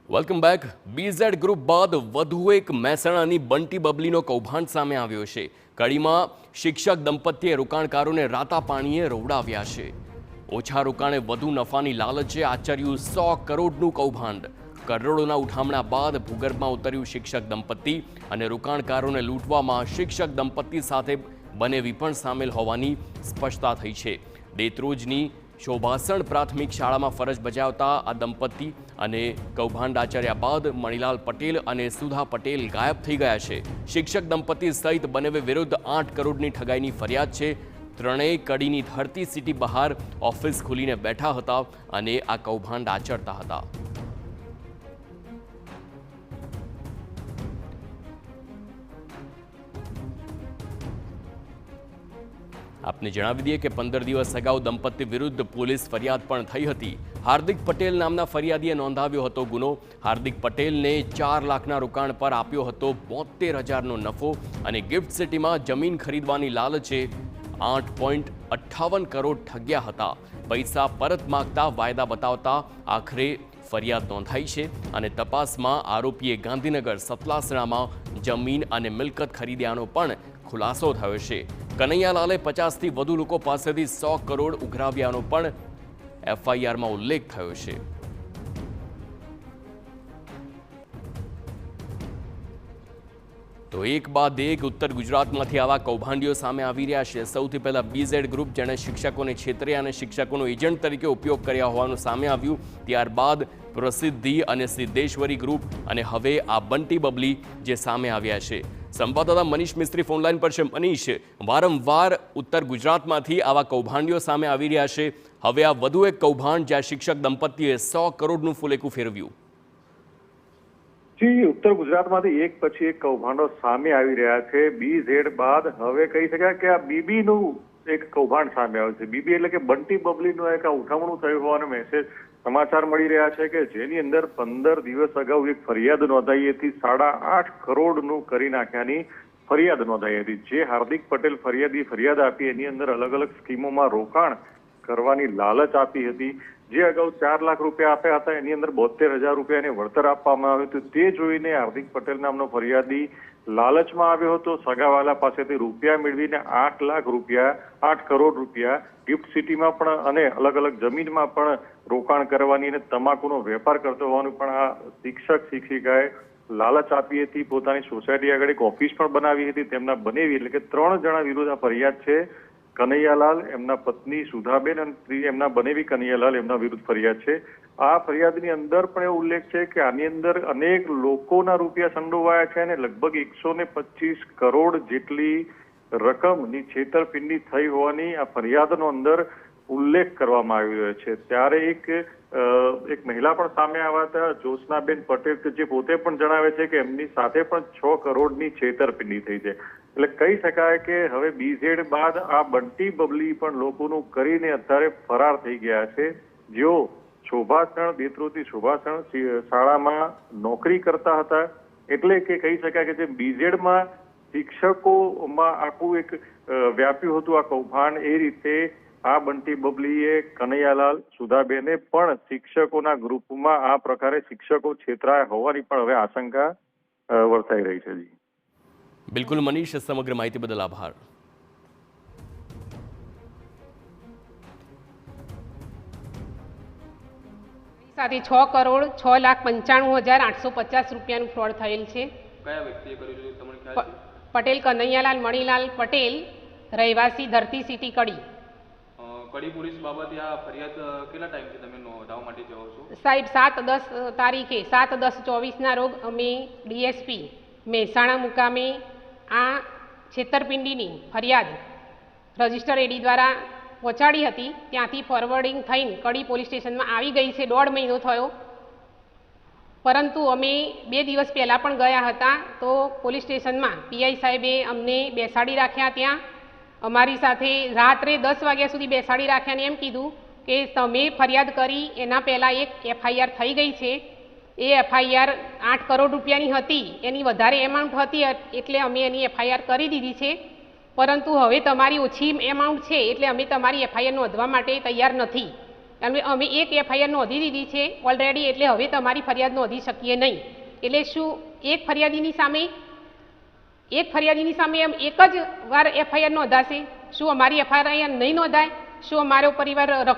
Welcome back. BZ group બાદ વધુ એક મહેસાણાની બંટી બબલીનો કૌભાંડ સામે આવ્યો છે। કડીમાં શિક્ષક દંપતીએ રોકાણકારોને રાતા પાણીએ રોવડાવ્યા છે। ઓછા રોકાણે વધુ નફાની લાલચે આચર્યું 100 કરોડનું કૌભાંડ। કરોડોના ઉઠામણા બાદ ભૂગર્ભમાં ઉતર્યું શિક્ષક દંપતી અને રોકાણકારોને લૂંટવામાં શિક્ષક દંપતી સાથે બનેવી પણ સામેલ હોવાની સ્પષ્ટતા થઈ છે। દેત્રોજની શોભાસણ પ્રાથમિક શાળામાં ફરજ બજાવતા આ દંપતી અને કૌભાંડ આચર્યા બાદ મણિલાલ પટેલ અને સુધા પટેલ ગાયબ થઈ ગયા છે। શિક્ષક દંપતી સહિત બંને વિરુદ્ધ 8 કરોડની ઠગાઈની ફરિયાદ છે। ત્રણેય કડીની ધરતી સિટી બહાર ઓફિસ ખોલીને બેઠા હતા અને આ કૌભાંડ આચરતા હતા। આપને જણાવી દઈએ કે 15 દિવસ અગાઉ દંપતી વિરુદ્ધ પોલીસ ફરિયાદ પણ થઈ હતી। હાર્દિક પટેલ નામના ફરિયાદીએ નોંધાવ્યો હતો ગુનો। હાર્દિક પટેલને 4 લાખના રોકાણ પર આપ્યો હતો 72,000નો નફો અને ગિફ્ટ સિટીમાં જમીન ખરીદવાની લાલચે 8.58 કરોડ ઠગ્યા હતા। પૈસા પરત માંગતા વાયદા બતાવતા આખરે ફરિયાદ નોંધાઈ છે અને તપાસમાં આરોપીએ ગાંધીનગર સતલાસણામાં જમીન અને મિલકત ખરીદ્યાનો પણ ખુલાસો થયો છે। કનૈયાલાલે 50થી વધુ લોકો પાસેથી 100 કરોડ ઉઘરાવ્યાનો પણ એફઆઈઆરમાં ઉલ્લેખ થયો છે। તો એક બાદ એક ઉત્તર ગુજરાતમાંથી આવા કૌભાંડીઓ સામે આવી રહ્યા છે। સૌથી પહેલા બીઝેડ ગ્રુપ જેણે શિક્ષકોને છેતર્યા અને શિક્ષકોનો એજન્ટ તરીકે ઉપયોગ કર્યા હોવાનું સામે આવ્યું। ત્યારબાદ પ્રસિદ્ધિ અને સિદ્ધેશ્વરી ગ્રુપ અને હવે આ બંટી બબલી જે સામે આવ્યા છે। સંવાદદાતા મનીષ મિસ્ત્રી ફોનલાઈન પર છે। મનીષ, વારંવાર ઉત્તર ગુજરાતમાંથી આવા કૌભાંડીઓ સામે આવી રહ્યા છે। હવે આ વધુ એક કૌભાંડ જ્યાં શિક્ષક દંપતીએ 100 કરોડનું ફુલેકું ફેરવ્યું। જી, ઉત્તર ગુજરાતમાંથી એક પછી એક કૌભાંડો સામે આવી રહ્યા છે। બીઝેડ બાદ હવે કહી શકાય કે આ બીબીનું એક કૌભાંડ સામે આવ્યું છે। બીબી એટલે કે બંટી બબલીનું એક ઉઠામણું થયું હોવાનો મેસેજ સમાચાર મળી રહ્યા છે કે જેની અંદર 15 દિવસ અગાઉ એક ફરિયાદ નોંધાઈ હતી। 8.5 કરોડનું કરી નાખ્યાની ફરિયાદ નોંધાઈ હતી। જે હાર્દિક પટેલ ફરિયાદ આપી એની અંદર અલગ અલગ સ્કીમોમાં રોકાણ કરવાની લાલચ આપી હતી। જે અગાઉ 4 લાખ રૂપિયા આપ્યા હતા એની અંદર 72,000 રૂપિયાને વળતર આપવામાં આવ્યું હતું। તે જોઈને હાર્દિક પટેલ નામનો ફરિયાદી લાલચમાં આવ્યો હતો। સગાવાલા પાસેથી રૂપિયા મેળવીને 8 કરોડ રૂપિયા ગિફ્ટ સિટીમાં પણ અને અલગ અલગ જમીનમાં પણ રોકાણ કરવાની અને તમાકુનો વેપાર કરતો હોવાનું પણ આ શિક્ષિકાએ લાલચ આપી હતી। પોતાની સોસાયટી આગળ એક ઓફિસ પણ બનાવી હતી। તેમના બનેવી એટલે કે 3 જણા વિરુદ્ધ આ ફરિયાદ છે। કનૈયાલાલ, એમના પત્ની સુધાબેન અને એમના બનેવી કનૈયાલાલ, એમના વિરુદ્ધ ફરિયાદ છે। આ ફરિયાદની અંદર પણ એવો ઉલ્લેખ છે કે આની અંદર અનેક લોકોના રૂપિયા સંડોવાયા છે અને લગભગ 125 કરોડ જેટલી રકમની છેતરપિંડી થઈ હોવાની આ ફરિયાદનો અંદર ઉલ્લેખ કરવામાં આવી રહ્યો છે। ત્યારે એક મહિલા પણ સામે આવ્યા હતા, જ્યોત્સનાબેન પટેલ, કે જે પોતે પણ જણાવે છે કે એમની સાથે પણ 6 કરોડની છેતરપિંડી થઈ છે। એટલે કહી શકાય કે હવે બીઝેડ બાદ આ બંટી બબલી પણ લોકોનું કરીને અત્યારે ફરાર થઈ ગયા છે। જેઓ દેત્રોજની શોભાસણ શાળામાં નોકરી કરતા હતા। એટલે કે કહી શકાય કે જે બીઝેડમાં શિક્ષકોમાં આખું એક વ્યાપ્યું હતું આ કૌભાંડ, એ રીતે આ બંટી બબલીએ કનૈયાલાલ, સુધાબેને પણ શિક્ષકોના ગ્રુપમાં આ પ્રકારે શિક્ષકો છેતરાયા હોવાની પણ હવે આશંકા વર્તાઈ રહી છે। જી બિલકુલ મનીષ, સમગ્ર માહિતી બદલ આભાર। સાથે 6 કરોડ 6,95,850 રૂપિયાનું ફ્રોડ થયેલ છે। કયા વ્યક્તિએ કર્યું છે તમને ખ્યાલ છે? પટેલ કનૈયાલાલ મણિલાલ પટેલ, રહેવાસી ધરતી સિટી કડી। કડી પોલીસ બાબતે આ ફરિયાદ કેટલા ટાઈમથી તમે નોંધાવવા માટે જાઓ છો? સાહેબ 7/10 તારીખે 7/10/24ના રોજ અમે ડીએસપી મહેસાણા મુકામે આ છેતરપિંડીની ફરિયાદ રજિસ્ટર એડી દ્વારા પહોંચાડી હતી। ત્યાંથી ફોરવર્ડિંગ થઈને કડી પોલીસ સ્ટેશનમાં આવી ગઈ છે। 1.5 મહિનો થયો, પરંતુ અમે 2 દિવસ પહેલાં પણ ગયા હતા તો પોલીસ સ્ટેશનમાં પીઆઈ સાહેબે અમને બેસાડી રાખ્યા। ત્યાં અમારી સાથે રાત્રે 10 વાગ્યા સુધી બેસાડી રાખ્યા અને એમ કીધું કે તમે ફરિયાદ કરી એના પહેલાં એક એફઆઈઆર થઈ ગઈ છે। એ એફઆઈઆર 8 કરોડ રૂપિયાની હતી, એની વધારે એમાઉન્ટ હતી એટલે અમે એની એફઆઈઆર કરી દીધી છે। પરંતુ હવે તમારી ઓછી એમાઉન્ટ છે એટલે અમે તમારી એફઆઈઆર નોંધવા માટે તૈયાર નથી। અને અમે એક એફઆઈઆર નોંધી દીધી છે ઓલરેડી, એટલે હવે તમારી ફરિયાદ નોંધી શકીએ નહીં. એટલે શું એક ફરિયાદીની સામે એમ એક જ વાર એફઆઈઆર નોંધાશે? શું અમારી એફઆઈઆર નહીં નોંધાય? શું અમારો પરિવાર રખડ